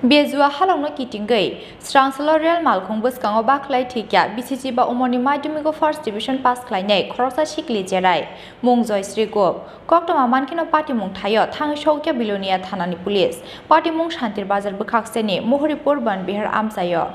Bezua halongno kitingei Strangsalo real Malkhung Bwskango Bakhlaiwi BCC ba umoni madhyamiko first division pass khlainai khoroksa Sikli jerai mungjoy srigop koktoma mankino party mung thayo Thowikha bilonia thanani police party mung shantir bazar bwkhakseni Mohoripur ban bihar amsayo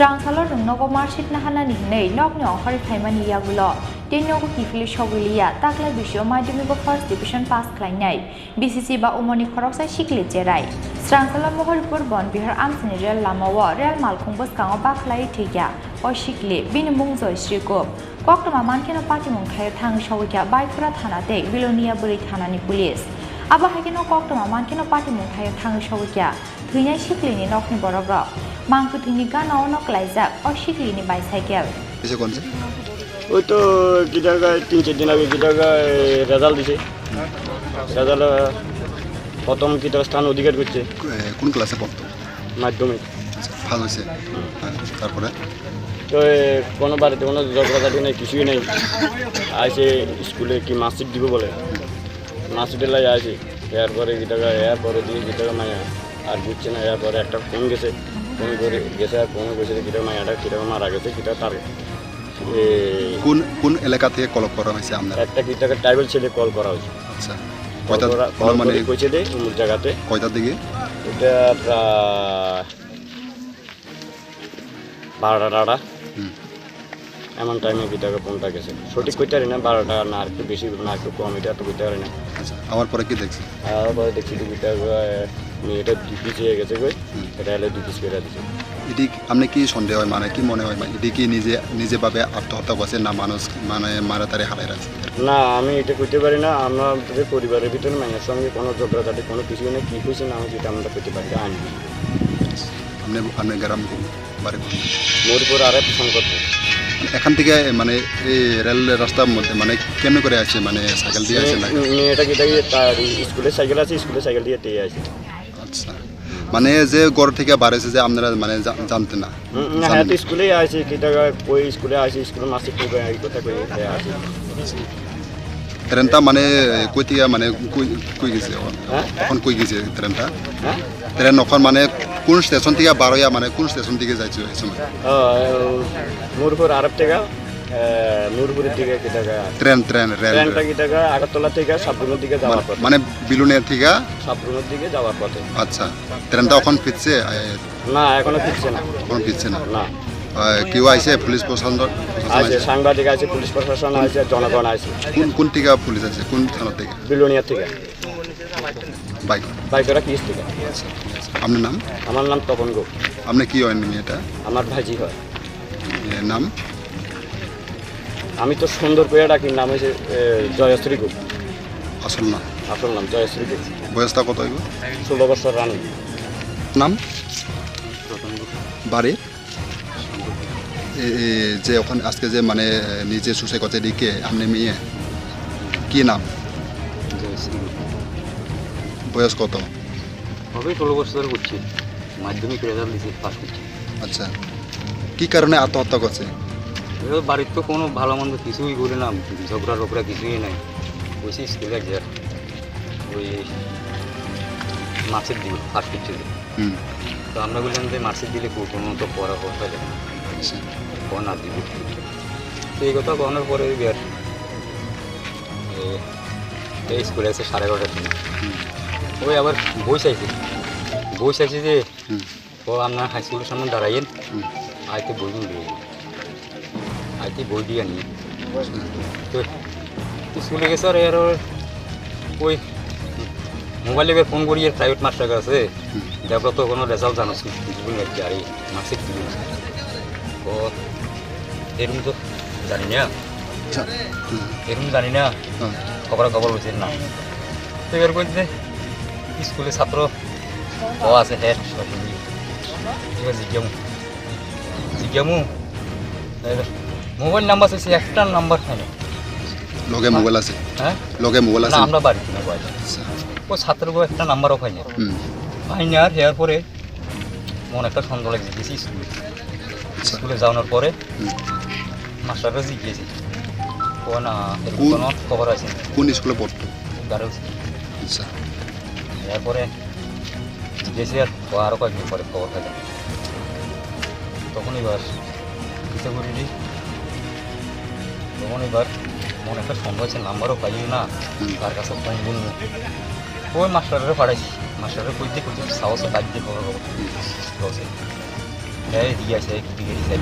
Strangsalo rungnogo marshit nahanani hinei nokni onkhari thaimani Yakulo tennogo kifili shogilia taklai bisyo madhyamiko first division pass khlainai BCC ba umoni khoroksa Sikli jerai Strangsalo Mohoripur bon bihar amsini real lamao real Malkhung Bwskango Bakhlaiwi o Sikli bini mungjoy srigop koktoma mankino party mung thayo Thowikha Baikura thanate bilonia Bwrwi thanani police abo haikeno koktoma mankino party mung thayo Thowikha thuinai Siklini nokni borogrok Mangkuthini ganao no Kaijak o Sikli ni bicycle. किसे कौन से? वो तो किधर का 3-4 दिन अभी किधर का रिजल्ट दिसे रिजल्ट प्रथम किधर स्थान अधिकार করছে কোন ক্লাসে পড়তো? মাধ্যমিক ভালো হয়েছে তারপরে তো কোনো বাড়িতে কোনো ঝগড়াঝাটি নেই কিছুই নেই আসে স্কুলে কি মার্কশিট দিব বলে মার্কশিটের লাই আসে এরপরে এরপরে দিয়ে কিটাকা মায়া আর বুঝছে না এরপরে একটা ফোন গেছে ফোন করে গেছে আর ফোনে বসে কিটাকা মায়াটা কিটাকা মারা গেছে কিটা তার কোন কোন এলাকা থেকে কল করা হয়েছে আপনার একটা কিটাকা ট্রাইবাল ছেলে কল করা হয়েছে আচ্ছা কল মানে কইছে দে অমুক জায়গাতে কয়টার দিকে এটা প্রায় 12টা এমন টাইমে কিটাকা ফোনটা গেছে সঠিক কইতে পারি না 12টা না আর একটু বেশি না একটু কম এটা তো কইতে পারি না আচ্ছা আমার পরে কি দেখছি আবার দেখছি কিটাকা মেয়েটা দুপিস হয়ে গেছে কই এটা হলে দুপিস করে দিছে এটি আপনি কি সন্দেহ হয় মানে কি মনে হয় এটি কি নিজে ভাবে আত্মহত্যা করছে না মানুষ মানে মারা তারে হারাই রাখছে না আমি এটা কইতে পারি না আমাদের পরিবারের ভিতরে মায়ের সঙ্গে কোনো ঝগড়াঝাটি কোনো কিছু নেই কি হয়েছে না হয়েছে এটা আমরা কইতে পারি না আইনি আপনি গ্রাম বাড়ি মোরপুর আর সংকট এখান থেকে মানে এই রেল রাস্তার মধ্যে মানে কেমন করে আছে মানে সাইকেল দিয়ে আছে না মেয়েটা কি তার স্কুলে সাইকেল আছে স্কুলে সাইকেল দিয়ে দিয়ে আছে আচ্ছা মানে যে ঘর থেকে বাড়াইছে যে আপনারা মানে জানতে না হ্যাঁ তো স্কুলেই আছে কি টাকা কই স্কুলে আছে স্কুলে মাসে কই এই কথা কই আছে ট্রেনটা মানে কই থেকে মানে কই গেছে এখন কই গেছে ট্রেনটা ট্রেন এখন মানে কোন স্টেশন থেকে বারোয়া মানে কোন স্টেশন থেকে যাইছে এই সময় মোরপুর আরব থেকে মোরপুরের দিকে কি টাকা ট্রেনটা কি টাকা আগরতলা থেকে সাবরুমের দিকে যাওয়ার পথে মানে বিলুনের থেকে সাবরুমের দিকে যাওয়ার পথে আচ্ছা ট্রেনটা এখন ফিরছে না এখনো ফিরছে না না কেউ আইছে পুলিশ প্রশাসন আছে সাংবাদিক আছে পুলিশ প্রশাসন আছে জনগণ আছে কোন থেকে পুলিশ আছে কোন থানা থেকে বিলোনিয়া থেকে বাইকরা কিস থেকে আপনার নাম আমার নাম তপন গো আপনি কি হয় মেয়েটা আমার ভাইজি হয় নাম আমি তো সুন্দর করে ডাকি নাম হয়েছে জয়শ্রী গো আসল নাম জয়শ্রী গো বয়সটা কত 16 বছর রানী নাম বাড়ি যে ওখানে আজকে যে মানে নিজে সুসাইড করতে দিকে আপনি মেয়ে কি নাম বয়স কত হবে 16 বছর করছি মাধ্যমিক রেজাল্ট দিয়েছি পাস করছি আচ্ছা কি কারণে আত্মহত্যা করছে বাড়ির তো কোনো ভালো মন্দ কিছুই বলে না ঝগড়া কিছুই নাই ওই স্কুলে যা ওই মার্কশিট দিব ফার্স্ট করছে তো আমরা বললাম যে মার্কশিট দিলে কোনো তো পড়া করতে যাবে কোন আর দিব তো এই কথা কখনোর পরে বিয়ার এই স্কুলে আছে 11:30টার সময় ওই আবার বই চাইছি যে ও আপনার হাই স্কুলের সামনে দাঁড়াইয়েন আইতে বই দিয়ে নিয়ে তো স্কুলে গেছে আর ওই মোবাইলে ফোন করি প্রাইভেট মাস্টার আছে দেখো তো কোনো রেজাল্ট জানাস আর এই মার্কশিট দিল ও এরকম তো জানি না খবর বলছেন না তো এবার বলছে স্কুলে ছাত্র ও আছে হেড এবার জিজ্ঞামু মোবাইল নাম্বার আছে একটা নাম্বার খাই লগে মোবাইল আছে হ্যাঁ লগে মোবাইল আছে আমরা বাড়িতে না বাইরে ও ছাত্রগো একটা নাম্বারও পাই না পাই না আর হেয়ার পরে মনে একটা সন্দেহ লাগছে গেছি স্কুলে যাওয়ার পরে মাস্টাররা জিজ্ঞেছি ও না কোনো খবর আছে কোন স্কুলে পড়তো গার্লস আচ্ছা এরপরে জিজ্ঞেসি আর আরও কয়েকদিন পরে খবর পেলাম তখন এবার কিছু করিনি তখন এবার মনে একটা সন্দেহ আছে নাম্বারও পাই না তার কাছে ফোন বলবো ওই মাস্টারের পাঠাইছি মাস্টারের কইতে সাহসে বাইক দিয়ে খবর বসে হ্যাঁ দিয়ে আছে দিকে দিকে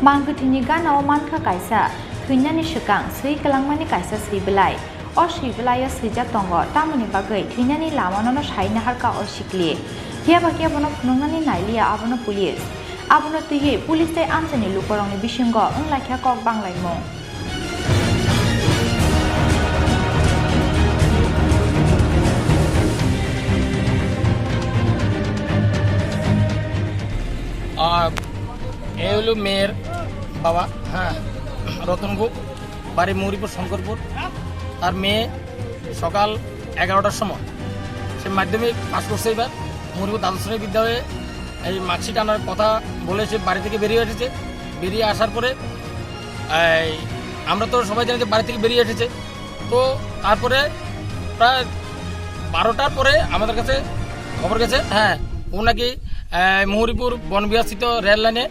Mangkutini ganao manka kaisa thunyani shukang sui kalangmani kaisa sibelai o sibelai o sija tongo tamani bagai thunyani lamano no saina harka o sikli hiaba kia bono phunungani nailia abono police abono tuhi police tai amjani lukorongni bisingo onglakhya kok banglaimo এ হলো মেয়ের বাবা হ্যাঁ রতনভোগ বাড়ি মৌরিপুর শঙ্করপুর তার মেয়ে সকাল 11টার সময় সে মাধ্যমিক পাস করছে এবার মৌরিপুর দ্বাদশ শ্রেণী বিদ্যালয়ে এই মার্কশিট আনার কথা বলে সে বাড়ি থেকে বেরিয়ে এসেছে বেরিয়ে আসার পরে আমরা তো সবাই জানি যে বাড়ি থেকে বেরিয়ে এসেছে তো তারপরে প্রায় 12টার পরে আমাদের কাছে খবর গেছে হ্যাঁ ও নাকি মৌরিপুর বনবিহারস্থিত রেল লাইনে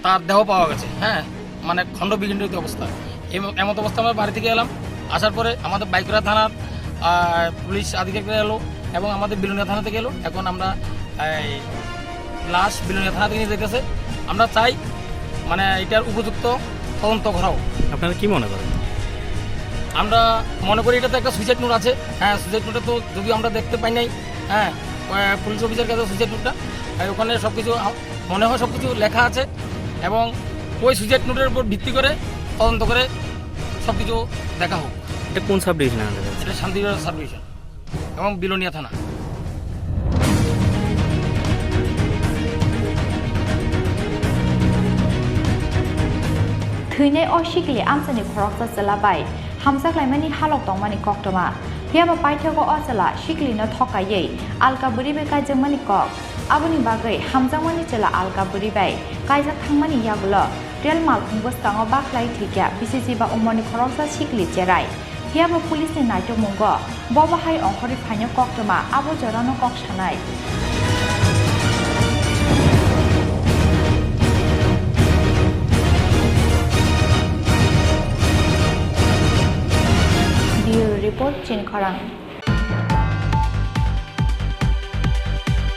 তার দেহ পাওয়া গেছে হ্যাঁ মানে খণ্ড বিখণ্ডিত অবস্থা এমত অবস্থা আমরা বাড়ি থেকে এলাম আসার পরে আমাদের বাইকরা থানার পুলিশ আধিকারিকরা এলো এবং আমাদের বিলুনিয়া থানা থেকে এলো এখন আমরা লাশ বিলুনিয়া থানা থেকে নিয়ে যেতেছে আমরা চাই মানে এটার উপযুক্ত তদন্ত করাও আপনারা কি মনে করেন আমরা মনে করি এটা তো একটা সুইসাইড নোট আছে হ্যাঁ সুইসাইড নোটে তো যদিও আমরা দেখতে পাই নাই হ্যাঁ পুলিশ অফিসের কাছে সুইসাইড নোটটা ওখানে সব কিছু মনে হয় সব কিছু লেখা আছে এবং ওই সুইসাইড নোটের উপর ভিত্তি করে তদন্ত করে সব কিছু দেখা হোক এটা কোন সাব ডিভিশন এটা শান্তিবিহার সাব ডিভিশন এবং বিলোনিয়া থানা थैनाय o sikli amsani khoroksa chalabai hamjaklaimani halok tongmani koktoma hiaba paithego o chala sikli no thokayei alka bwrwi kaijak kok aboni bagai hamjakmani chala alka bwrwi kaijak thangmani yakulo rel malkhung Bwskango Bakhlaiwi thikya BCC ba umoni khoroksa sikli cherai hiaba police ni naito mungo bobahai ongkhori phaino koktoma abo jorano kok sanai report Chini Khorang